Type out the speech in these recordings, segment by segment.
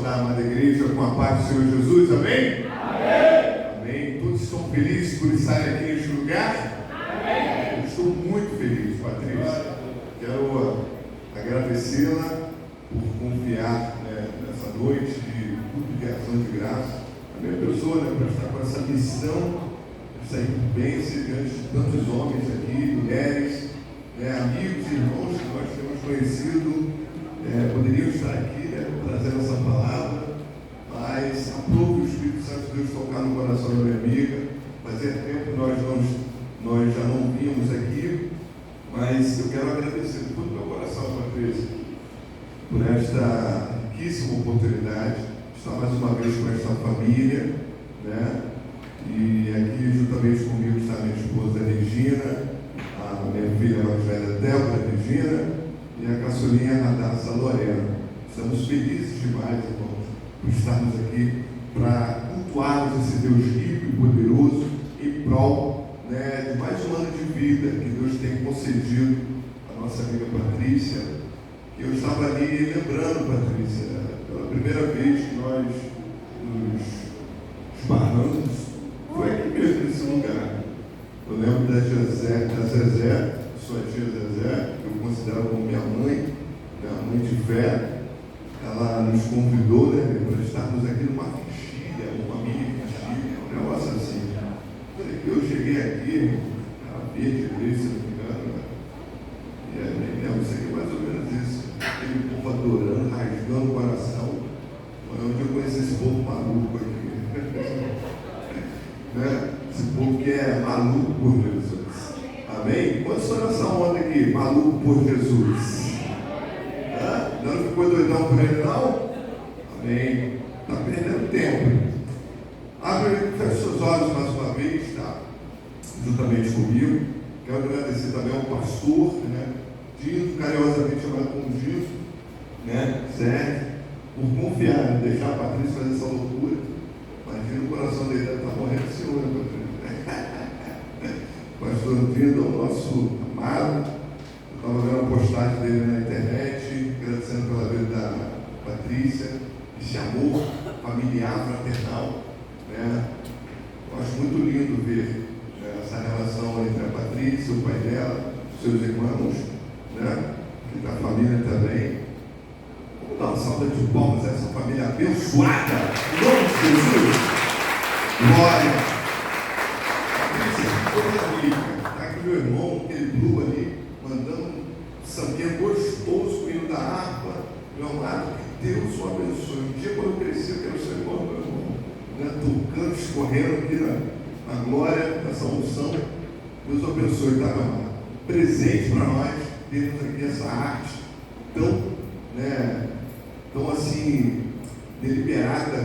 saudar a amada igreja com a paz do Senhor Jesus, amém? Amém! Amém. Todos estão felizes por estarem aqui neste lugar? Amém! Eu estou muito feliz, Patrícia. Quero agradecê-la por confiar, nessa noite de culto de ação de graça. A minha pessoa, para estar com essa missão de sair por bênção diante de tantos homens aqui, mulheres, amigos e irmãos que nós temos conhecido, poderiam estar aqui, trazendo essa palavra, mas aprove o Espírito Santo de Deus tocar no coração da minha amiga. Fazia tempo que nós já não vínhamos aqui, mas eu quero agradecer de todo o meu coração, Patrícia, por esta riquíssima oportunidade de estar mais uma vez com esta família, E aqui juntamente comigo está minha esposa Regina, a minha filha mais velha Débora Regina e a caçulinha Radassa Lorena. Estamos felizes demais, irmãos, por estarmos aqui para cultuarmos esse Deus rico e poderoso em prol, de mais um ano de vida que Deus tem concedido à nossa amiga Patrícia. Eu estava ali lembrando, Patrícia, pela primeira vez que nós nos esbarramos, foi aqui mesmo nesse lugar. Eu lembro da Zezé, sua tia Zezé, que eu considero como minha mãe de fé. Ela nos convidou, para estarmos aqui numa vigília, uma mini vigília, um negócio assim. Eu cheguei aqui, era verde, igreja, se não me engano, e aí nem lembro, isso aqui é mais ou menos isso. Aquele povo adorando, rasgando o coração. Foi onde eu conheci esse povo maluco aqui. Esse povo que é maluco por Jesus. Amém? Quantos estão nessa onda aqui? Maluco por Jesus. Não ficou doidão por ele, não? Amém. Está perdendo tempo. Feche seus olhos mais uma vez, tá? Juntamente comigo. Quero agradecer também ao pastor, Dino, carinhosamente chamado como Dino, Sérgio, por confiar, deixar a Patrícia fazer essa loucura. Imagina o coração dele deve estar morrendo de ciúme, Patrícia. Pastor Dino é o nosso amado. Eu estava vendo a postagem dele na internet, agradecendo pela vida da Patrícia, esse amor familiar, fraternal. Eu acho muito lindo ver essa relação entre a Patrícia, o pai dela, os seus irmãos, e da família também. Vamos dar uma salva de palmas a essa família abençoada, em nome de Jesus. Glória! Patrícia, toda rica, está aqui meu irmão, aquele blue ali, mandando um sambinha gostoso com o hino da harpa. Meu amado, que Deus o abençoe. Um dia, quando eu crescer, eu quero ser igual ao meu irmão, tocando, escorrendo aqui na glória dessa unção. Deus abençoe, tá, meu amado? Presente para nós, temos aqui essa arte tão assim, deliberada,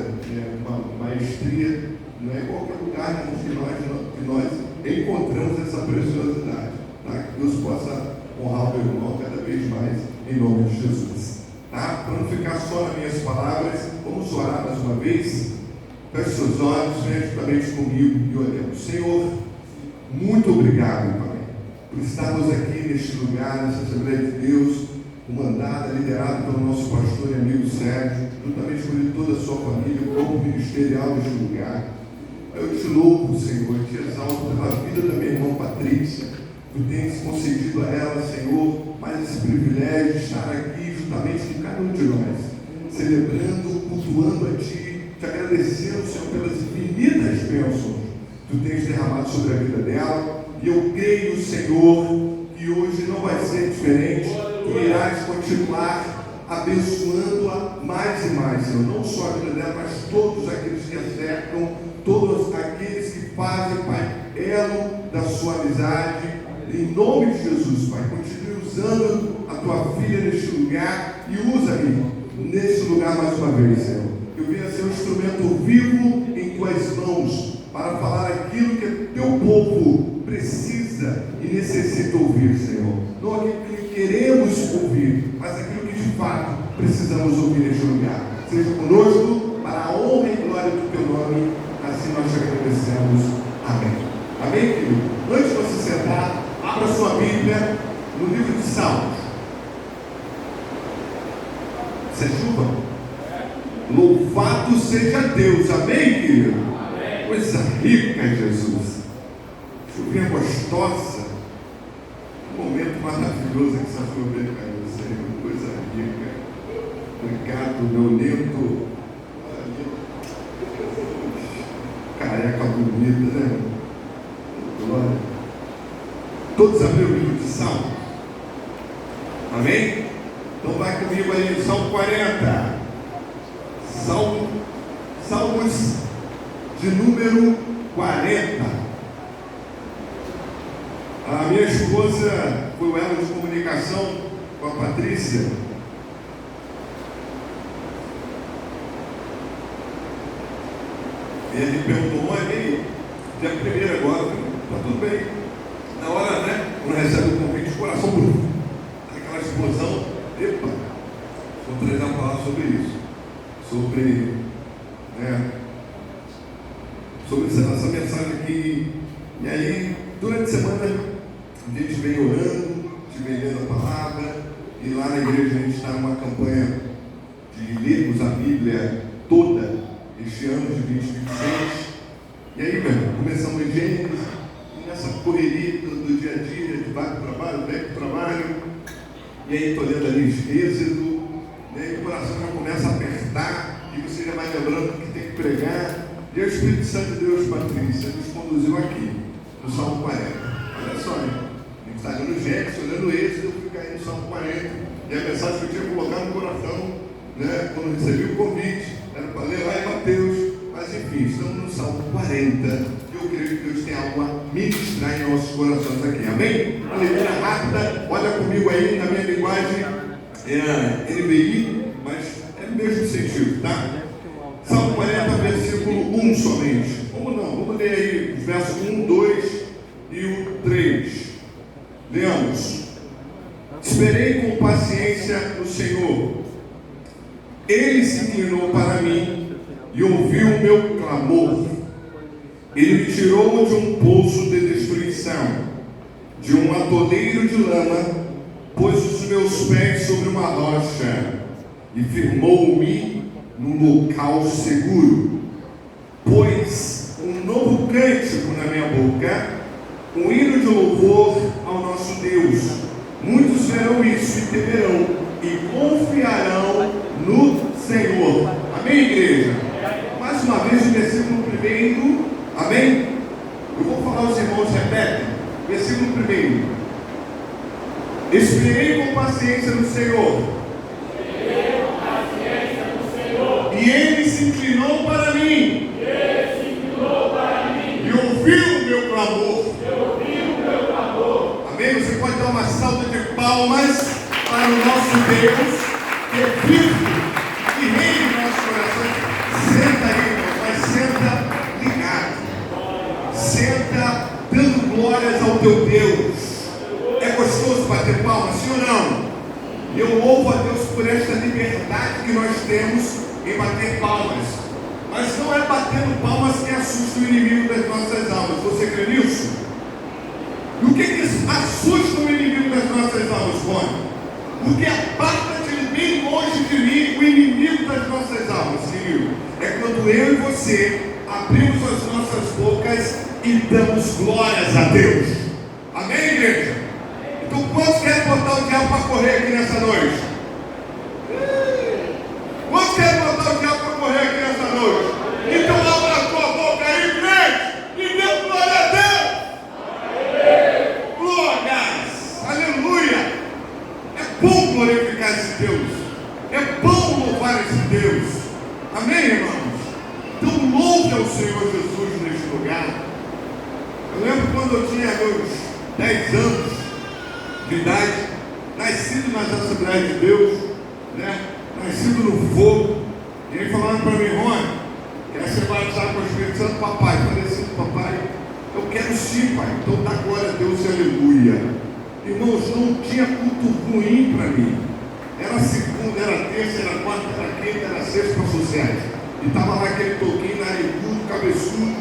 uma maestria. Não é em qualquer lugar que nós encontramos essa preciosidade, tá? Que Deus possa honrar o meu irmão cada vez mais, em nome de Jesus, tá? Para não ficar só nas minhas palavras, vamos orar mais uma vez. Feche seus olhos, venha juntamente comigo e oremos. Senhor, muito obrigado, Pai, por estarmos aqui neste lugar, nessa Assembleia de Deus, comandada, liderada pelo nosso pastor e amigo Sérgio, juntamente com ele, toda a sua família, o corpo ministerial deste lugar. Eu te louvo, Senhor, e te exalto pela vida da minha irmã Patrícia. Tu tens concedido a ela, Senhor, mais esse privilégio de estar aqui juntamente com cada um de nós, celebrando, cultuando a Ti, te agradecendo, Senhor, pelas infinitas bênçãos que Tu tens derramado sobre a vida dela. E eu creio, Senhor, que hoje não vai ser diferente. Tu irás continuar abençoando-a mais e mais, Senhor. Não só a vida dela, mas todos aqueles que a cercam, todos aqueles que fazem, Pai, elo da sua amizade. Em nome de Jesus, Pai, continue usando a Tua filha neste lugar e usa-me neste lugar mais uma vez, Senhor. Eu venha ser um instrumento vivo em Tuas mãos para falar aquilo que Teu povo precisa e necessita ouvir, Senhor. Não aquilo que queremos ouvir, mas aquilo que de fato precisamos ouvir neste lugar. Seja conosco para a honra e glória do Teu nome. Assim nós te agradecemos. Amém. Amém, querido? Antes de você sentar, abra sua Bíblia no livro de Salmos. Isso é chuva? Louvado seja Deus, amém, querido? Amém. Coisa rica, Jesus. Chuvinha gostosa. Um momento maravilhoso que essa chuvinha caiu, Senhor. Coisa rica. Obrigado, meu lindo. Careca bonita, né? Glória. Todos abriram o livro de Salmos? Amém? Então vai comigo aí, Salmo 40. Salmos de número 40. A minha esposa foi o elo de comunicação com a Patrícia. E ele perguntou, mãe, dia 1º agora, está tudo bem. Na hora, né, quando recebe o convite, o coração, aquela explosão, epa, vou trazer uma palavra sobre isso. Sobre essa mensagem aqui. E aí, durante a semana, a gente vem orando, a gente vem lendo a palavra, e lá na igreja a gente está numa campanha de lermos a Bíblia toda, este ano de 2026. E aí, meu irmão, começamos em Gênesis, e nessa correria do dia a dia, de vai para o trabalho, vem para o trabalho, e aí estou lendo ali Êxodo, e aí o coração já começa a apertar, e você já vai lembrando que tem que pregar. E o Espírito Santo de Deus, Patrícia, nos conduziu aqui, no Salmo 40. Olha só, né? A gente está lendo Gênesis, olhando Êxodo, eu fui cair no Salmo 40. E a mensagem que eu tinha colocado no coração, né, quando recebi o convite, era para ler lá em Mateus. Mas enfim, estamos no Salmo 40. E eu creio que Deus tem algo a ministrar em nossos corações aqui. Amém? Uma leitura rápida, olha comigo aí na minha linguagem NVI, mas é o mesmo sentido, tá? Salmo 40, versículo 1 somente. Vamos ler aí os versos 1, 2 e o 3. Leamos. Esperei com paciência no Senhor. Ele se inclinou para mim e ouviu o meu clamor. Ele me tirou de um poço de destruição, de um atoleiro de lama, pôs os meus pés sobre uma rocha e firmou-me num local seguro. Pôs um novo cântico na minha boca, um hino de louvor ao nosso Deus. Muitos verão isso e temerão e confiarão no Senhor. Amém, igreja? Mais uma vez o versículo 1. Amém? Eu vou falar, os irmãos repetem. Versículo 1. Esperei com paciência no Senhor. E ele se inclinou para mim. E ouviu o meu clamor. Amém? Você pode dar uma salva de palmas para o nosso Deus, que é vivo e reina em nosso coração. Senta aí, irmão, mas senta ligado. Senta dando glórias ao teu Deus. É gostoso bater palmas, sim ou não? E eu louvo a Deus por esta liberdade que nós temos em bater palmas. Mas não é batendo palmas que assusta o inimigo das nossas almas. Você crê nisso? E o que assusta o inimigo das nossas almas, Rony? Porque aparta-te bem longe de mim o inimigo das nossas almas, querido. É quando eu e você abrimos as nossas bocas e damos glórias a Deus. Amém, igreja? Então, quantos querem botar o diabo para correr aqui nessa noite? Quantos querem botar o diabo para correr aqui nessa noite? Então abra a tua boca aí, crente, e dê glória a Deus. Glórias, aleluia. É bom glorificar esse Deus. É bom louvar esse Deus. Amém, irmãos? Então louve ao Senhor Jesus neste lugar. Eu lembro quando eu tinha meus 10 anos de idade, nascido nas Assembleias de Deus, né? Nascido no fogo, e ele falando para mim, Rony, quer ser batizado com o Espírito Santo? Papai, falecido papai, eu quero sim, pai, então dá glória a Deus e aleluia. Irmãos, não tinha culto ruim para mim. Era segunda, era terça, era quarta, era quinta, era sexta para sociais. E estava lá aquele toquinho, narigudo, cabeçudo,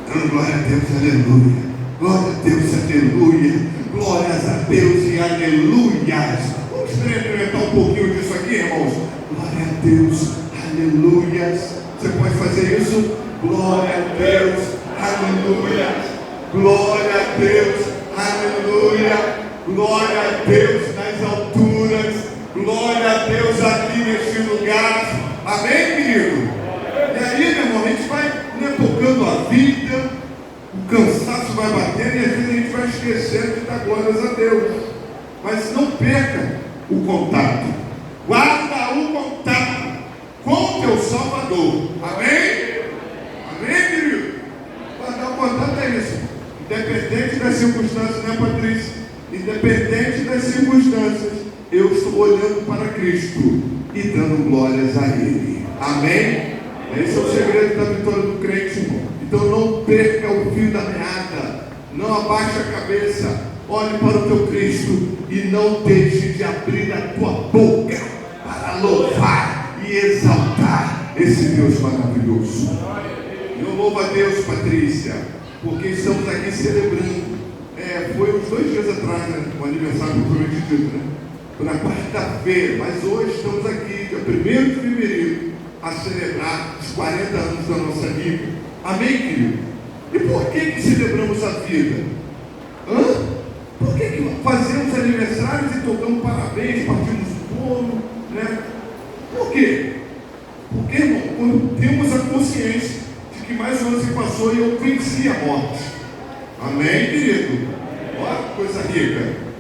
dando glória a Deus, aleluia. Glória a Deus, aleluia. Glórias a Deus e aleluias. Vamos experimentar um pouquinho disso aqui, irmãos. Glória a Deus, Aleluias. Você pode fazer isso? Glória a Deus. Aleluia. Glória a Deus. Aleluia. Glória a Deus nas alturas. Glória a Deus aqui neste lugar. Amém, querido? E aí, meu irmão, a gente vai tocando a vida, o cansaço vai batendo e às vezes a gente vai esquecendo de dar glórias a Deus. Mas não perca o contato. Guarda o contato com o teu Salvador. Amém? Amém, querido? Guardar o contato é isso. Independente das circunstâncias, né, Patrícia? Independente das circunstâncias, eu estou olhando para Cristo e dando glórias a Ele. Amém? Esse é o segredo da vitória do crente, irmão. Então não perca o fio da meada. Não abaixe a cabeça. Olhe para o teu Cristo e não deixe de abrir a tua boca para louvar e exaltar esse Deus maravilhoso. Eu louvo a Deus, Patrícia, porque estamos aqui celebrando. Foi uns 2 dias atrás, né, o aniversário do prometido, né? Foi na quarta-feira, mas hoje estamos aqui, dia 1º de fevereiro, a celebrar os 40 anos da nossa vida. Amém, querido? E por que celebramos a vida? Por que fazemos aniversários e tocamos parabéns, partimos o bolo, né? Por quê? Porque, irmão, quando temos a consciência de que mais um ano se passou e eu venci a morte. Amém, querido? Olha que coisa rica.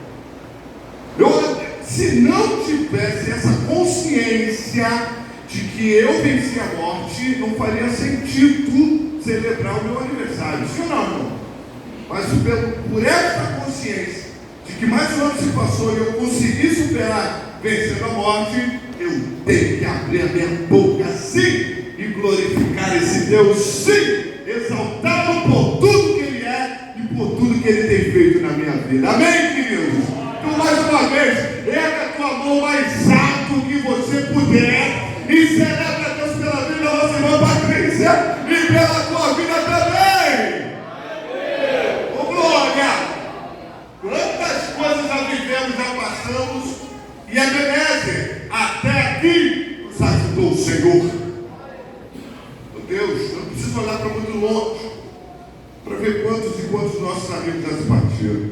Se não tivesse essa consciência de que eu venci a morte, não faria sentido celebrar o meu aniversário. Sim ou não, irmão? Mas por esta consciência de que mais um ano se passou e eu consegui superar vencendo a morte, eu tenho que abrir a minha boca sim e glorificar esse Deus sim, exaltá-lo por tudo que Ele é e por tudo que Ele tem feito na minha vida. Amém, queridos? Então, mais uma vez, erga a tua mão mais alto que você puder e celebra a Deus pela vida da nossa irmã Patrícia e pela tua vida também. Ô glória! Quantas coisas já vivemos, já passamos, e a Ebenezer, até aqui, nos ajudou o Senhor. Meu Deus, não preciso olhar para muito longe para ver quantos e quantos nossos amigos já se partiram.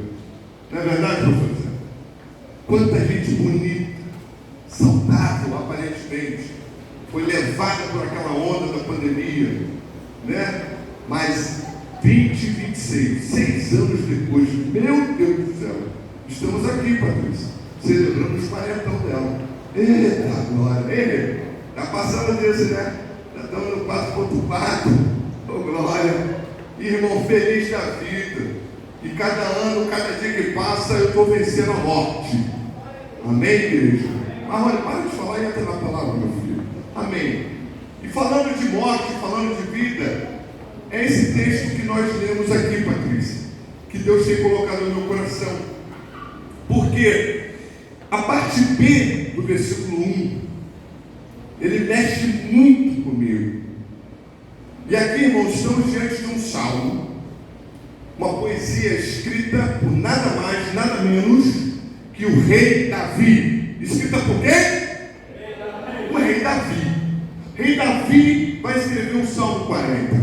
Não é verdade, professor? Quanta gente bonita, saudável aparentemente, foi levada por aquela onda da pandemia, né? Mas 26, 6 anos depois, meu Deus do céu, estamos aqui, Patrícia, celebrando os 40 dela. Eita glória! Está passando desse, né? Já estamos no 4.4, oh glória! Irmão, feliz da vida. E cada ano, cada dia que passa, eu estou vencendo a morte. Amém, igreja? Mas olha, para de falar e entra na palavra, meu filho. Amém. E falando de morte, falando de vida, é esse texto que nós lemos aqui, Patrícia, que Deus tem colocado no meu coração. Porque a parte B do versículo 1, ele mexe muito comigo. E aqui, irmãos, estamos diante de um salmo, uma poesia escrita por nada mais, nada menos que o rei Davi. Escrita por quem? O rei Davi. Rei Davi vai escrever o Salmo 40.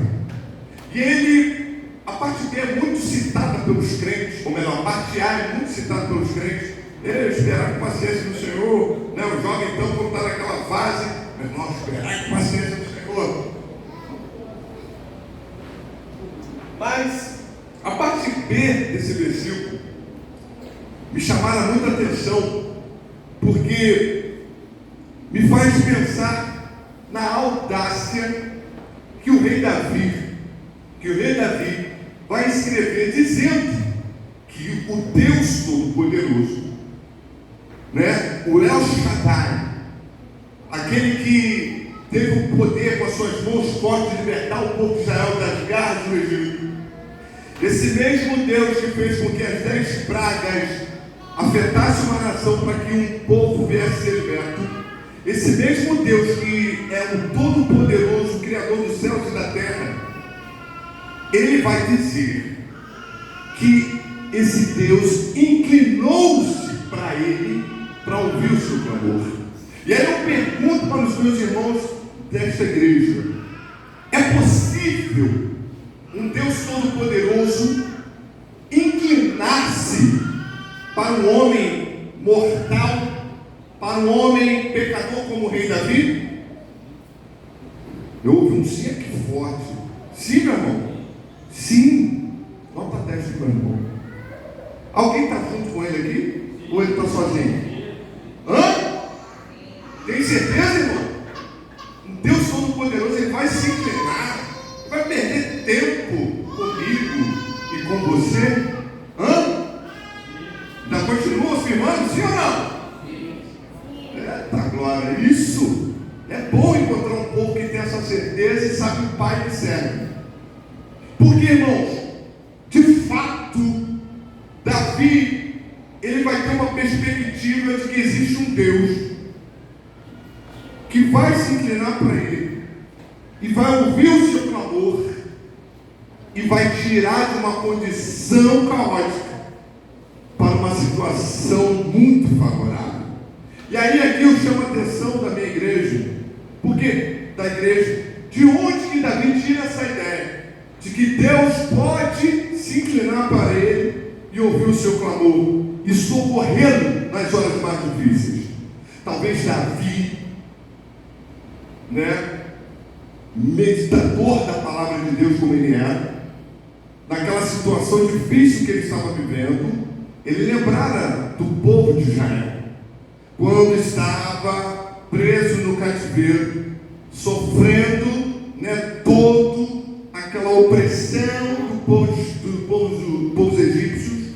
E ele, a parte B é muito citada pelos crentes, ou melhor, a parte A é muito citada pelos crentes. Esperar com paciência no Senhor, né? O jovem então, quando está naquela fase, meu irmão, esperar com paciência no Senhor. Mas a parte B desse versículo me chamaram muita atenção, porque me faz pensar na audácia que o rei Davi vai escrever, dizendo que o Deus Todo-Poderoso, né, o El Shaddai, aquele que teve o poder com as suas mãos fortes de libertar o povo de Israel das garras do Egito, esse mesmo Deus que fez com que as 10 pragas afetassem uma nação para que um povo viesse ser liberto, esse mesmo Deus que é o Todo-Poderoso, Criador dos céus e da terra, ele vai dizer que esse Deus inclinou-se para ele, para ouvir o seu clamor. E aí eu pergunto para os meus irmãos desta igreja. É possível um Deus Todo-Poderoso inclinar-se para um homem mortal, para um homem pecador como o rei Davi? Eu ouvi um sim aqui forte. Sim, meu irmão? Sim. Nota 10 para o irmão. Alguém está junto com ele aqui? Ou ele está sozinho? Hã? Tem certeza, irmão? Um Deus Todo-Poderoso, ele vai se inclinar, vai perder tempo comigo e com você? Hã? Ainda continua afirmando, sim ou não? Eita glória, isso! É bom encontrar um povo que tem essa certeza e sabe o Pai que serve. Porque, irmãos, de fato, Davi, ele vai ter uma perspectiva de que existe um Deus que vai se inclinar para ele e vai ouvir o seu clamor e vai tirar de uma condição caótica para uma situação muito favorável. E aí aqui eu chamo a atenção da minha igreja, porque da igreja, de onde que Davi tira essa ideia de que Deus pode se inclinar para ele e ouvir o seu clamor e socorrê-lo nas horas mais difíceis? Talvez Davi, meditador da palavra de Deus como ele era, naquela situação difícil que ele estava vivendo, ele lembrara do povo de Israel, quando estava preso no cativeiro, sofrendo toda aquela opressão dos povos egípcios.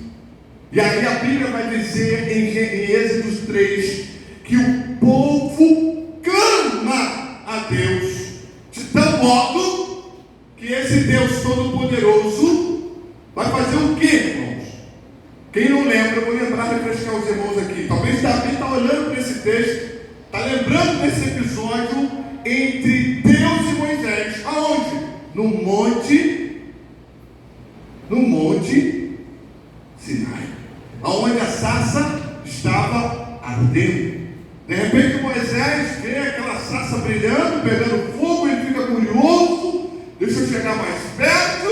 E aí a Bíblia vai dizer em Êxodo 3 que o povo clama a Deus de tal modo que esse Deus Todo-Poderoso vai fazer o quê, irmãos? Quem não lembra, eu vou lembrar, refrescar os irmãos aqui. Talvez Davi está olhando para esse texto, está lembrando desse episódio entre Deus e Moisés. Aonde? No monte Sinai, aonde a sarça estava ardendo. De repente Moisés vê aquela sarça brilhando, pegando fogo, ele fica curioso, deixa eu chegar mais perto,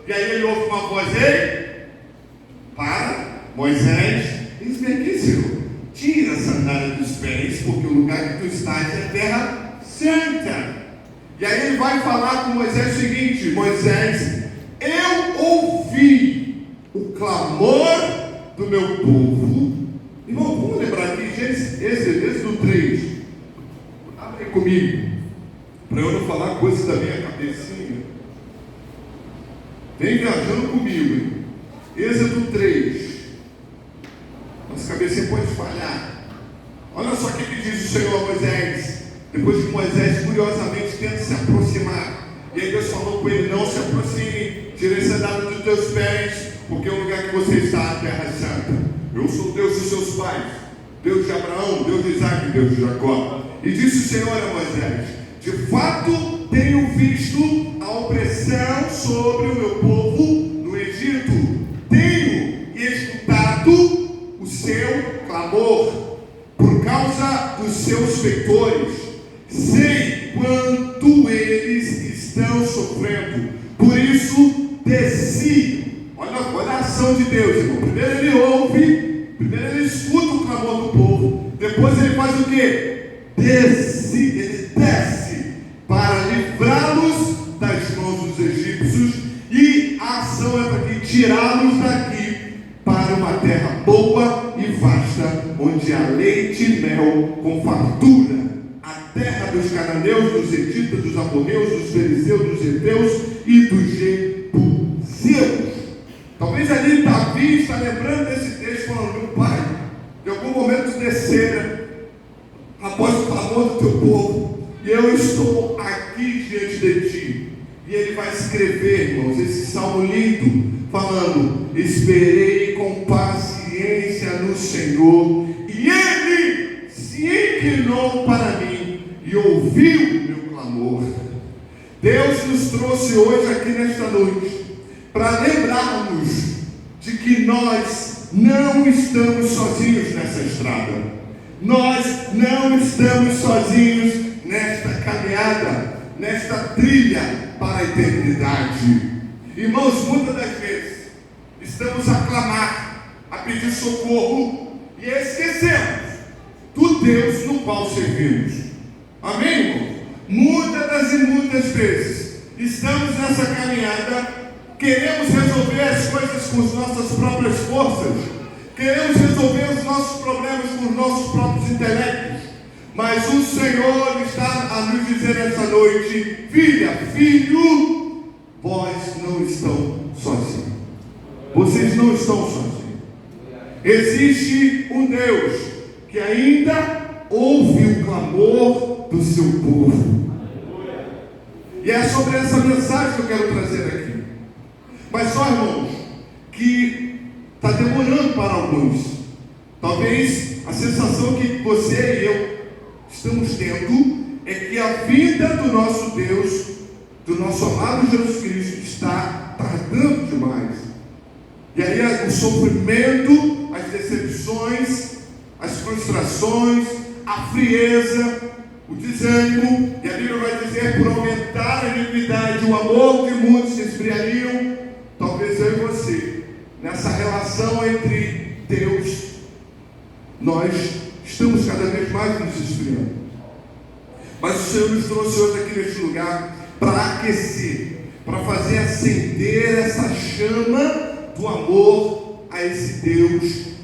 e aí ele ouve uma voz: ei, para, Moisés, diz-me aqui, Senhor, tira a sandália dos pés, porque o lugar que tu estás é terra santa. E aí ele vai falar com Moisés o seguinte: Moisés, eu ouvi o clamor do meu povo. Irmão, vamos lembrar aqui, Êxodo 3. Abre comigo, para eu não falar coisas da minha cabecinha. Vem viajando comigo, hein? Êxodo 3. Nossa cabecinha pode falhar. Olha só o que diz o Senhor a Moisés, depois que Moisés curiosamente tenta se aproximar. E aí Deus falou com ele: não se aproxime, tira a sandália dos teus pés, porque o lugar que você está é a terra santa. Eu sou o Deus dos seus pais, Deus de Abraão, Deus de Isaac e Deus de Jacó. E disse o Senhor a Moisés: de fato tenho visto a opressão sobre o meu povo no Egito, tenho escutado o seu clamor por causa dos seus feitores, sei quanto eles estão sofrendo, por isso desci. Olha a ação de Deus, irmão. Primeiro ele ouve, primeiro ele escuta o clamor do povo, depois ele faz o quê? Ele desce para livrá-los das mãos dos egípcios, e a ação é para que tirá-los daqui para uma terra boa e vasta, onde há leite e mel com fartura, a terra dos cananeus, dos hetitas, dos amorreus, dos fariseus, dos heteus e dos jebuseus. Talvez ali Davi está lembrando desse texto, falando: meu pai, em algum momento descera após o clamor do teu povo, e eu estou aqui diante de ti. E ele vai escrever, irmãos, esse salmo lindo, falando: esperei com paciência no Senhor, e ele se inclinou para mim e ouviu o meu clamor. Deus nos trouxe hoje aqui nesta noite para lembrarmos de que nós não estamos sozinhos nessa estrada, nós não estamos sozinhos nesta caminhada. caminhada, nesta trilha para a eternidade. Irmãos, muitas das vezes estamos a clamar, a pedir socorro e esquecemos do Deus no qual servimos. Amém, irmão? Muitas vezes estamos nessa caminhada, queremos resolver as coisas com as nossas próprias forças, queremos resolver os nossos problemas com os nossos próprios intelectos, mas o Senhor está a nos dizer essa noite: filha, filho, vós não estão sozinhos. Vocês não estão sozinhos. Existe um Deus que ainda ouve o clamor do seu povo. E é sobre essa mensagem que eu quero trazer aqui. Mas só, irmãos, que está demorando para alguns. Talvez a sensação que você e eu estamos tendo é que a vida do nosso Deus, do nosso amado Jesus Cristo, está tardando demais. E aí o sofrimento, as decepções, as frustrações, a frieza, o desânimo, e a Bíblia vai dizer: por aumentar a iniquidade, o amor de muitos se esfriariam. Talvez eu e você, nessa relação entre Deus, nós estamos cada vez mais nos esfriando. Mas o Senhor nos trouxe hoje aqui neste lugar para aquecer, para fazer acender essa chama do amor a esse Deus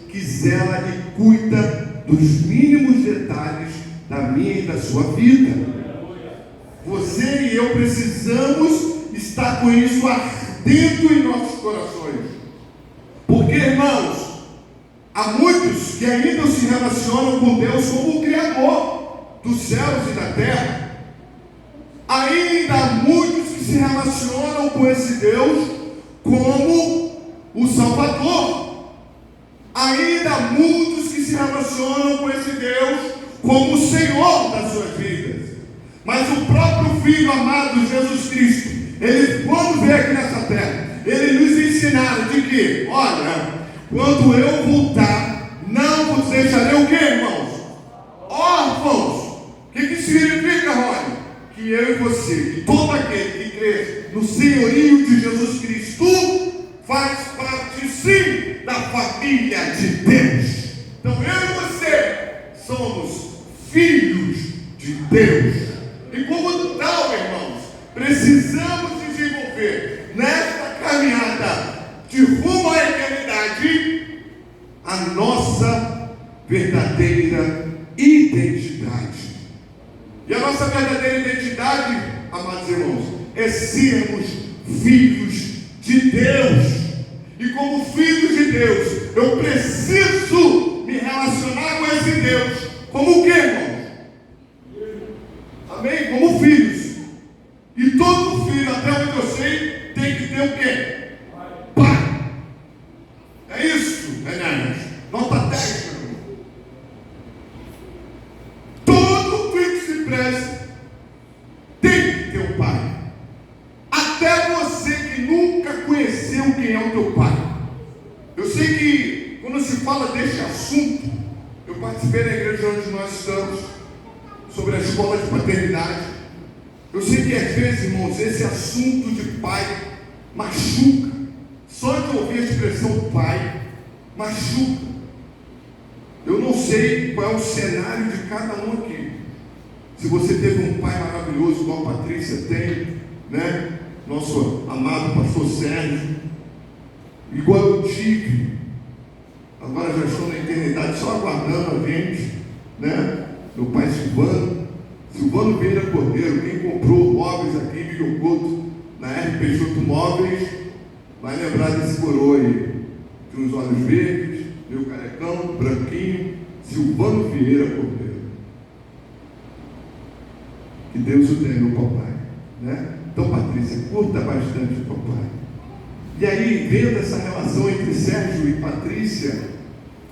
que zela e cuida dos mínimos detalhes da minha e da sua vida. Você e eu precisamos estar com isso ardendo em nossos corações. Porque, irmãos, há muitos que ainda se relacionam com Deus como o Criador dos céus e da terra. Ainda há muitos que se relacionam com esse Deus como o Salvador. Ainda há muitos que se relacionam com esse Deus como o Senhor das suas vidas. Mas o próprio Filho amado Jesus Cristo, ele, quando veio aqui nessa terra, ele nos ensinaram de que, olha, quando eu voltar, não vos deixarei o que, irmãos? Órfãos. O que significa, Rony? Que eu e você, que todo aquele que crê no senhorio de Jesus Cristo, faz parte sim da família de Deus. Então eu e você somos filhos de Deus. E como tal, irmãos, precisamos desenvolver nesta caminhada de rumo à eternidade a nossa verdadeira identidade. E a nossa verdadeira identidade, amados irmãos, é sermos filhos de Deus. E como filhos de Deus, eu preciso me relacionar com esse Deus como o que, irmãos? Amém? Como filhos. E todo filho, até onde eu sei, tem que ter o quê? Pai. É isso, Enéas. Nota 10, meu irmão. Todo filho que se preze tem que ter um pai. Até você que nunca conheceu quem é o teu pai. Eu sei que quando se fala deste assunto, eu participei da igreja onde nós estamos, sobre a escola de paternidade. Eu sei que às vezes, irmãos, esse assunto de pai machuca. Só de ouvir a expressão pai, machuca. Eu não sei qual é o cenário de cada um aqui. Se você teve um pai maravilhoso, igual a Patrícia tem, né? Nosso amado pastor Sérgio, igual eu tive. Agora já estou na eternidade só aguardando a gente, né? Meu pai Silvano Vieira Cordeiro, quem comprou móveis aqui em Milhocoto, na R. Peixoto Móveis, vai lembrar desse coroa aí, de uns olhos verdes, meu carecão, branquinho, Silvano Vieira Cordeiro. Que Deus o tenha, meu papai, né? Então, Patrícia, curta bastante o papai. E aí, vendo essa relação entre Sérgio e Patrícia,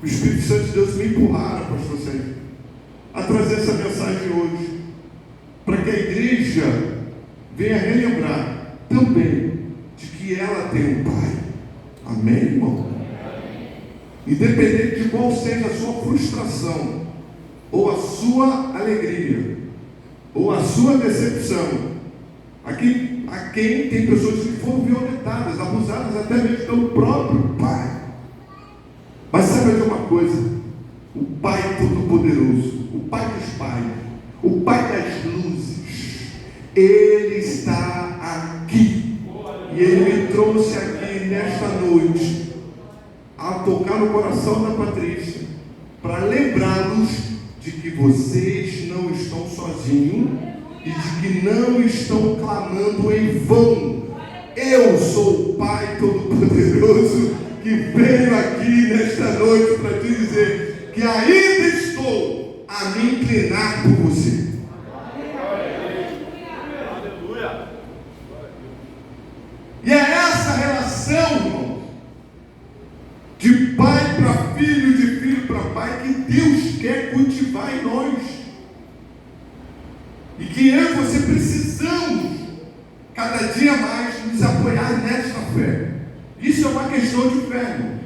o Espírito Santo de Deus me empurraram, pastor Sérgio, a trazer essa mensagem hoje, para que a igreja venha relembrar também de que ela tem um pai. Amém, irmão? Independente de qual seja a sua frustração ou a sua alegria, ou a sua decepção. Aqui, a quem tem pessoas que foram violentadas, abusadas até mesmo pelo próprio pai. Mas saiba de uma coisa: o Pai Todo-Poderoso, o Pai dos pais, o Pai das luzes, Ele está aqui. E Ele me trouxe aqui nesta noite a tocar no coração da Patrícia, para lembrá-los de que vocês não estão sozinhos e de que não estão clamando em vão. Eu sou o Pai Todo-Poderoso que veio aqui nesta noite para te dizer que ainda estou a me inclinar por você. E é essa relação, irmão, de pai para filho, de filho para pai, que Deus quer cultivar em nós. E que eu e você precisamos, cada dia mais, nos apoiar nesta fé. Isso é uma questão de fé, irmão.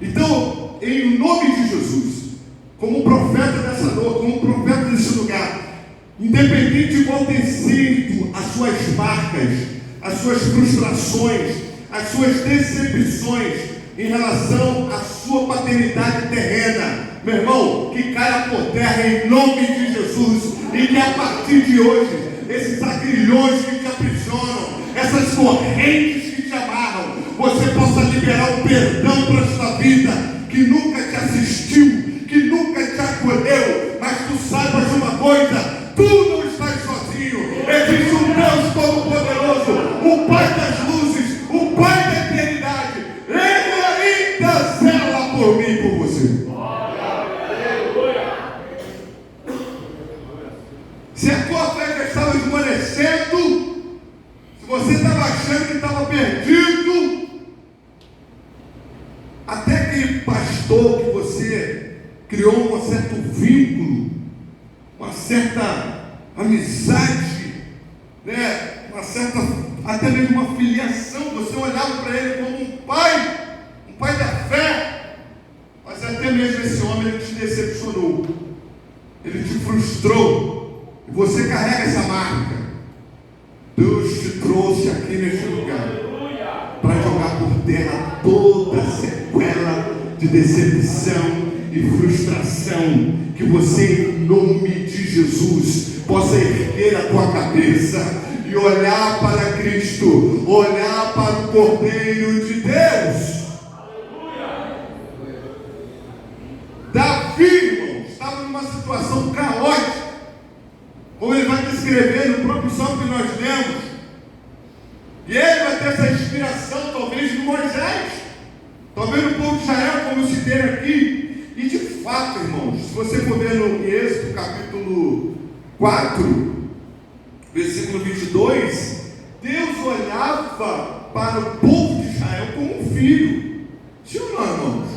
Então, em nome de Jesus, como profeta dessa noite, como profeta desse lugar, independente de qual tenha sido as suas marcas, as suas frustrações, as suas decepções em relação à sua paternidade terrena, meu irmão, que caia por terra em nome de Jesus, e que a partir de hoje, esses agrilhões que te aprisionam, essas correntes que te amarram, você possa liberar o perdão para esta vida que nunca te assistiu, que nunca te acolheu. Mas tu saibas de uma coisa: tu não estás sozinho. Existe um Deus Todo-Poderoso, o Pai das luzes, o Pai da eternidade. Ele ainda zela por mim e por você. Se a tua fé já estava esmorecendo, se você estava achando que estava perdido, até aquele pastor que você criou um certo vínculo, uma certa amizade, né? Uma certa, até mesmo uma filiação, você olhava para ele como um pai da fé, mas até mesmo esse homem, ele te decepcionou, ele te frustrou, e você carrega essa marca. Deus te trouxe aqui neste lugar para jogar por terra toda sequela de decepção e frustração, que você, em nome de Jesus, possa erguer a tua cabeça e olhar para Cristo, olhar para o Cordeiro de Deus. Davi, irmão, estava numa situação caótica, como ele vai descrever no próprio salmo que nós lemos, e ele vai ter essa inspiração, talvez, de Moisés, talvez no povo de Israel, como eu citei aqui. E de fato, irmãos, se você for ver no Êxodo, capítulo 4, versículo 22, Deus olhava para o povo de Israel como um filho. Sim ou não, irmãos?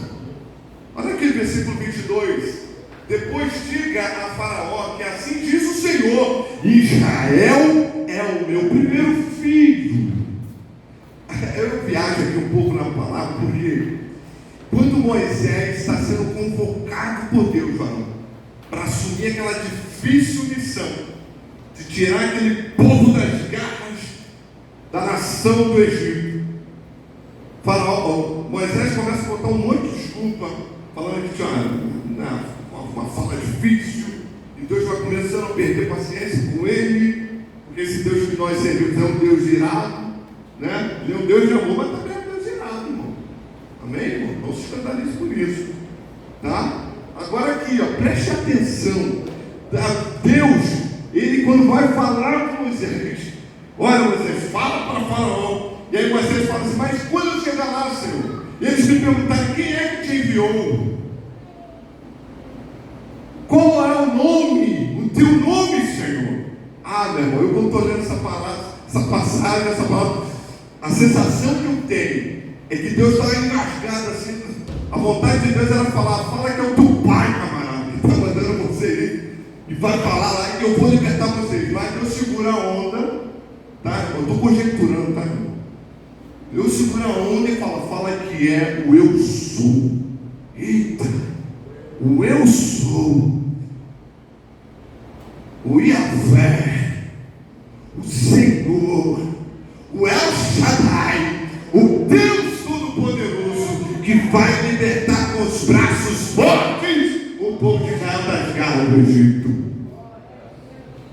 Olha aqui o versículo 22. Depois diga a Faraó que assim diz o Senhor: Israel é o meu primeiro filho. Eu viajo aqui um pouco na palavra, porque quando Moisés está sendo convocado por Deus, varão, para assumir aquela difícil missão de tirar aquele povo das garras da nação do Egito, Moisés começa a botar um monte de desculpa, falando que tinha uma fala difícil, e Deus vai começando a perder paciência com ele, porque esse Deus que nós servimos é um Deus irado, né? Ele é um Deus de amor, mas também é um Deus irado, irmão. Amém, irmão? Não se escandalize por isso, tá? Agora aqui, ó, preste atenção. Deus, ele quando vai falar com Moisés, olha, Moisés, fala para Faraó. E aí Moisés fala assim: mas quando eu chegar lá, Senhor, eles me perguntaram: quem é que te enviou? Qual é o nome? O teu nome, Senhor? Ah, meu irmão, eu quando estou lendo essa palavra, essa passagem, essa palavra, a sensação que eu tenho é que Deus está engasgado assim. A vontade de Deus era falar: fala que é o teu pai, camarada, que está mandando você, e vai falar lá que eu vou libertar vocês. Vai Deus segura a onda, tá? Eu estou conjecturando, tá, irmão? Deus segura a onda e fala que é o eu sou. Eita, o eu sou. O Senhor, o El Shaddai, o Deus Todo-Poderoso, que vai libertar com os braços fortes o povo de Israel das garras do Egito.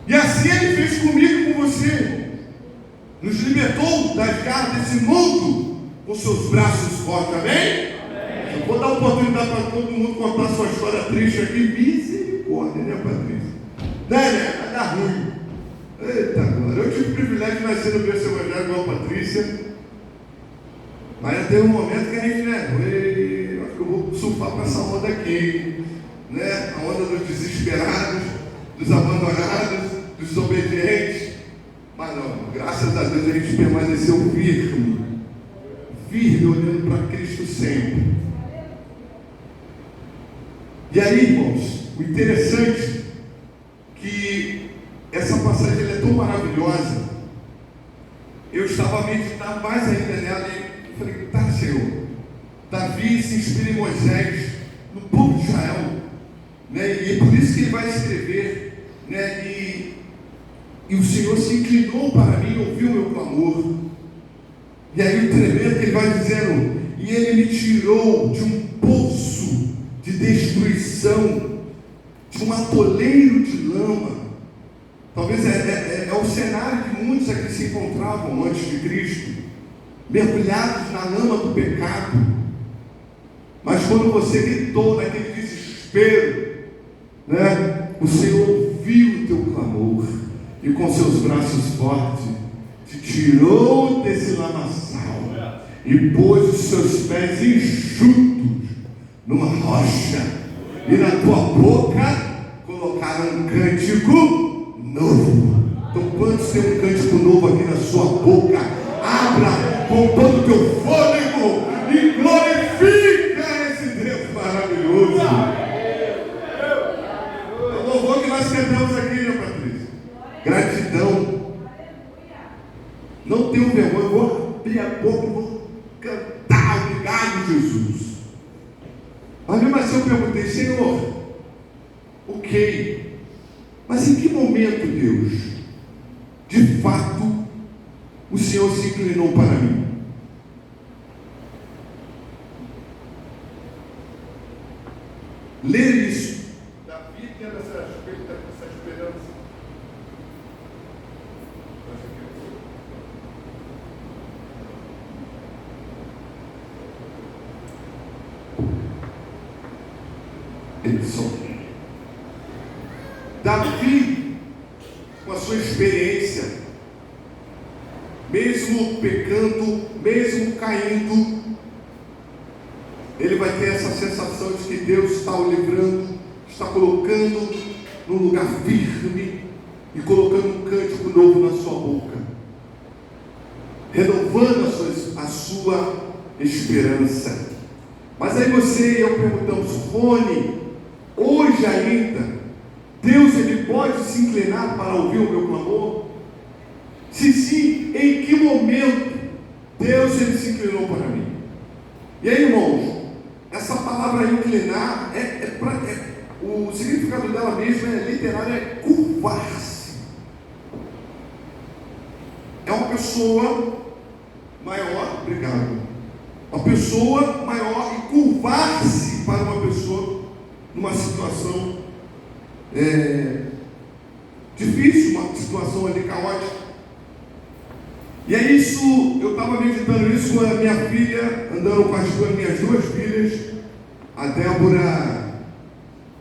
E assim Ele fez comigo e com você. Nos libertou das garras desse mundo com seus braços fortes, amém? Eu vou dar oportunidade para todo mundo contar sua história triste aqui. Misericórdia, né, Patrícia? Né? Vai dar ruim. Eita, glória. Eu tive o privilégio de nascer no berço evangélico igual a Patrícia. Mas tem um momento que a gente, eu acho que eu vou surfar para essa onda aqui, né? A onda dos desesperados, dos abandonados, dos desobedientes. Mas não, graças a Deus a gente permaneceu firme, olhando para Cristo sempre. E aí, irmãos, o interessante que essa passagem ela é tão maravilhosa. Eu estava a meditar mais ainda nela e falei, tá, Senhor, Davi se inspira em Moisés, no povo de Israel, né? E é por isso que ele vai escrever, né? E o Senhor se inclinou para mim, ouviu o meu clamor. E aí o tremendo que ele vai dizendo, e ele me tirou de um poço de destruição, de um atoleiro de lama. Talvez é o cenário que muitos aqui se encontravam antes de Cristo, mergulhados na lama do pecado. Mas quando você gritou naquele desespero, né, o Senhor ouviu o teu clamor e com seus braços fortes te tirou desse lamaçal e pôs os seus pés enxutos numa rocha, e na tua boca colocaram um cântico novo. Então, quantos tem um cântico novo aqui na sua boca? Abra com todo o teu fôlego e glorifica esse Deus maravilhoso. É o louvor que nós cantamos aqui, né, Patrícia? Gratidão. Não tenho vergonha, eu vou abrir a boca e vou cantar. Obrigado, Jesus. Mas mesmo assim eu perguntei, Senhor, ok, mas em que momento, Deus, de fato, o Senhor se inclinou para mim? Ler isso. Davi tendo essa esperança. Davi, com a sua experiência, mesmo pecando, mesmo caindo, ele vai ter essa sensação de que Deus está o livrando, está colocando num lugar firme e colocando um cântico novo na sua boca, renovando a sua esperança. Mas aí você e eu perguntamos, Rony, hoje ainda, Deus ele pode se inclinar para ouvir o meu clamor? Se sim, em que momento Deus ele se inclinou para mim? E aí, irmãos, essa palavra inclinar, o significado dela mesmo é literário, é curvar-se. É uma pessoa maior, obrigado, uma pessoa maior e curvar-se para uma pessoa numa situação difícil, uma situação ali caótica. E é isso, eu estava meditando isso com a minha filha, andando com as minhas duas filhas, a Débora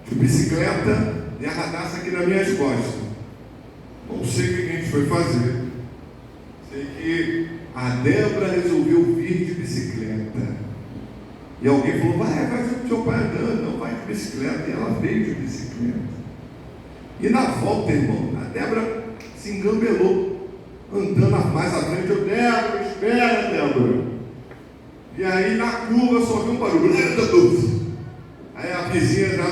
de bicicleta e a Radassa aqui nas minhas costas. Não sei o que a gente foi fazer. Sei que a Débora resolveu vir de bicicleta. E alguém falou, vai com o seu pai andando, não vai de bicicleta. E ela veio de bicicleta. E na volta, irmão, a Débora se engambelou, andando mais à frente. Eu, Débora, espera, Débora. E aí na curva só vi um barulho. Aí a vizinha já